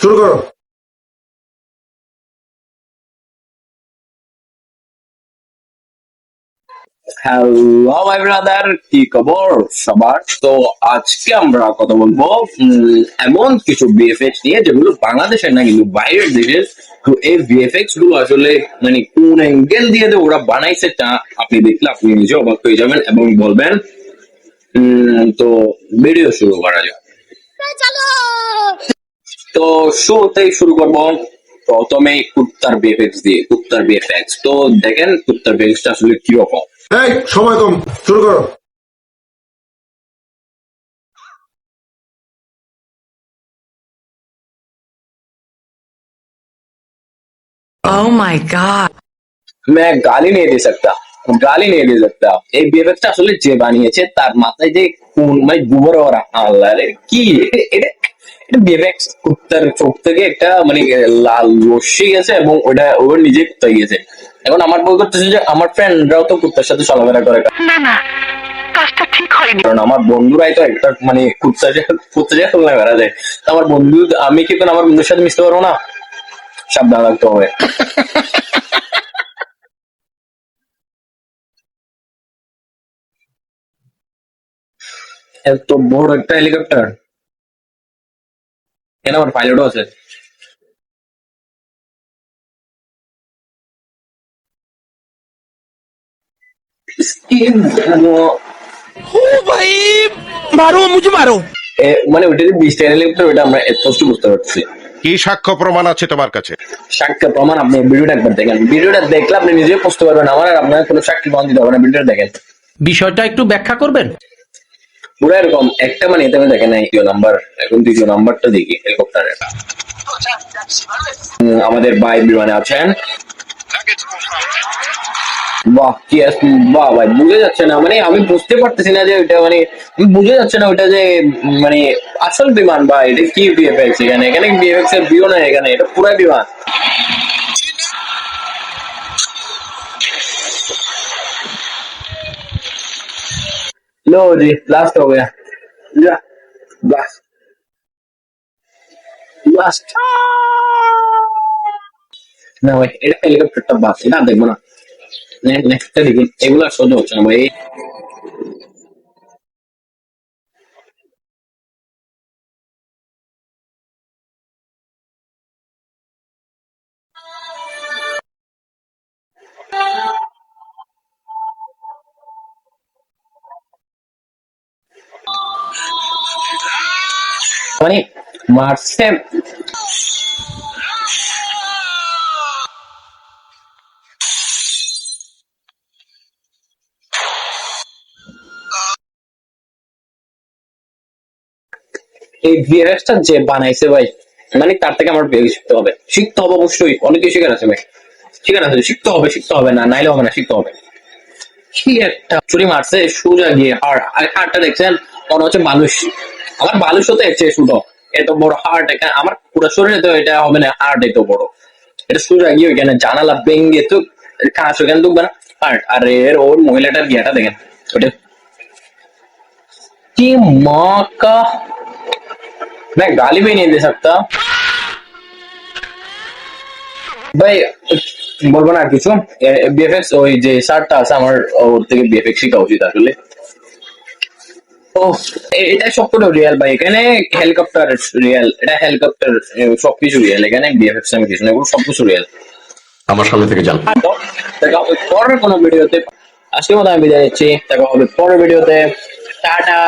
শুরু করো। Hello my brother, কি খবর সবার? তো আজকে আমরা কথা বলবো এমন কিছু ভিএফএক্স নিয়ে যেগুলো বাংলাদেশের না, কিন্তু বাইরের দেশের। তো এই ভিএফএক্স গুলো আসলে মানে কোন অ্যাঙ্গেল দিয়ে যে ওরা বানাইছে তা আপনি দেখলে আপনি নিজে অবাক হয়ে যাবেন এবং বলবেন। তো ভিডিও শুরু করা যাক। তো শুরুতেই শুরু করবো প্রথমে কুত্তার ভিএফএক্স দিয়ে। কুত্তার ভিএফএক্স তো দেখেন কুত্তার ভিএফএক্সটা আসলে কিরকম। এই সময় কম, শুরু করো। Oh my god. मैं गाली नहीं दे सकता, गाली नहीं दे सकता। এই বিএফএক্সটা আসলে যে বানিয়েছে তার মাথায় যে কোন মানে গোবর ওরা আল্লাহ রে কি এটা এটা বিএফএক্স। কুত্তার চোখ থেকে একটা মানে লাল রশ্মি গেছে এবং ওটা ওর নিজে কুত্তায় গেছে। এখন আমার বই করতেছে যে আমার ফ্রেন্ডরাও তো কুত্তার সাথে চলাফেরা করে, না না, কাজটা ঠিক হয়নি। কারণ আমার বন্ধুরাই তো একটা মানে কুত্তা যে চলাফেরা যায়। তো আমার বন্ধু, আমি কি আমার বন্ধুর সাথে মিশতে পারবো না? সাবধান রাখতে হবে। এত বড় একটা হেলিকপ্টার, কেন আমার পাইলটও আছে। मारो मुझे मारो। মানে ওইটা যে 20 টাকা হেলিকপ্টার, ওইটা আমরা স্পষ্ট বুঝতে পারছি। কি সাক্ষ্য প্রমাণ আছে তোমার কাছে? সাক্ষ্য প্রমাণ আপনি ভিডিওটা একবার দেখেন, ভিডিওটা দেখলে আপনি নিজে বুঝতে পারবেন। আমার আর আপনার কোনো সাক্ষী প্রমাণ দিতে হবে না, ভিডিওটা দেখেন। বিষয়টা একটু ব্যাখ্যা করবেন? পুরো এরকম একটা মানে এতে আমি দেখেন নাই দ্বিতীয় নাম্বার। এখন দ্বিতীয় নাম্বারটা দেখি হেলিকপ্টারের। আমাদের ভাই বিমানে আছেন। বাহ কি বাহ ভাই, বুঝে যাচ্ছে না, মানে আমি বুঝতে পারতেছি না যে ওইটা মানে বুঝে যাচ্ছে না ওইটা যে মানে আসল বিমান বা এটা কি বিএফএক্স। এখানে এখানে বিএফএক্স এর ভিউ না, এখানে এটা পুরাই বিমান। लो जी, लास्ट हो गया। जा बस লাস্ট। না ভাই, এটা হেলিকপ্টারটা বাস, এটা দেখবো না। নেক্সটটা দেখি, এগুলো আর সহ্য হচ্ছে না ভাই। মানে মার্সে এই ভিএফএক্সটা যে বানাইছে ভাই, মানে তার থেকে আমার বেশি শিখতে হবে। শিখতে হবে অবশ্যই, অনেক কিছু শেখার আছে ভাই, শেখার আছে। শিখতে হবে, শিখতে হবে, না নাইলে হবে না, শিখতে হবে। কি একটা চুরি মারছে সোজা গিয়ে হাড়, আর হাড়টা দেখছেন মনে হচ্ছে বালুস। আমার বালুস হতে এসছে শুধু এত বড় হার্ট। এখানে আমার পুরো শরীরে তো এটা হবে না, হার্ট এত বড়। এটা সোজা গিয়ে ওইখানে জানালা ভেঙে তো কাঁচ ওখানে ঢুকবে না, হার্ট। আর এর ওর মহিলাটার গিয়াটা দেখেন ওটা কি माँ का। मैं गाली भी नहीं दे सकता ভাই, বলবো না আর কিছু। বিএফএক্স ওই যে শার্টটা আছে আমার, ওর থেকে বিএফএক্স শেখা উচিত আসলে। ও এটা সবগুলো রিয়েল ভাই, এখানে হেলিকপ্টার রিয়েল, এটা হেলিকপ্টার সবকিছু রিয়েল। এখানে বিএফএক্স আমি কিছু না, এগুলো সবকিছু রিয়েল। আমার সামনে থেকে যান। তো দেখা হবে পরের কোনো ভিডিওতে। আজকের মতো আমি বিদায় নিচ্ছি, দেখা হবে পরের ভিডিওতে। টাটা।